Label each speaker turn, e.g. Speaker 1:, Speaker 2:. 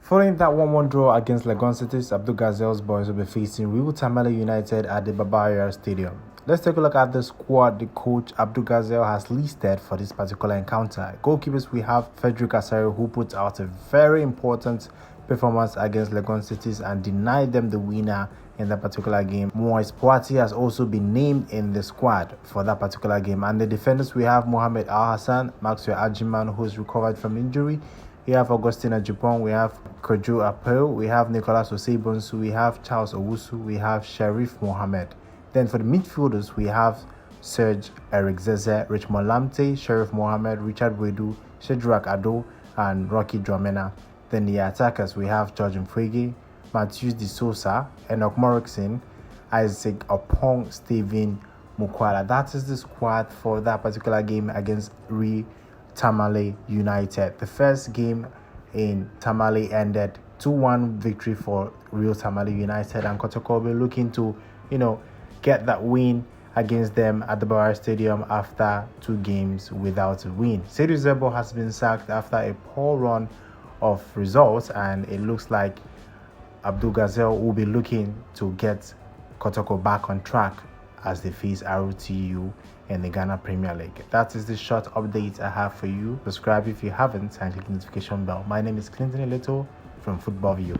Speaker 1: Following that 1-1 draw against Legon City's Abdul Gazel's boys will be facing Real Tamale United at the Barbarian Stadium. Let's take a look at the squad the coach Abdul Gazel has listed for this particular encounter. Goalkeepers, we have Frederick Asare, who put out a very important performance against Legon Cities and denied them the winner in that particular game. Moise Poati has also been named in the squad for that particular game. And the defenders, we have Mohamed Al Hassan, Maxwell Ajiman, who's recovered from injury. We have Augustina Jupon, we have Kojo Apel, we have Nicolas Osebonsu, we have Charles Owusu, we have Sharif Mohammed. Then for the midfielders, we have Serge Eric Zeze, Richmond Lamte, Sharif Mohammed, Richard Wedu, Shedrak Ado, and Rocky Dramena. Then the attackers, we have George Mfwege, Matthews De Sosa, Enoch Morrison, Isaac Opong, Stephen Mukwala. That is the squad for that particular game against Tamale United. The first game in Tamale ended 2-1 victory for Real Tamale United, and Kotoko will be looking to, get that win against them at the Barbarian Stadium after 2 games without a win. Seydou Zebo has been sacked after a poor run of results, and it looks like Abdul Gazel will be looking to get Kotoko back on track as they face ROTU in the Ghana Premier League. That is the short update I have for you. Subscribe if you haven't and click the notification bell. My name is Clinton Eleto from Football View.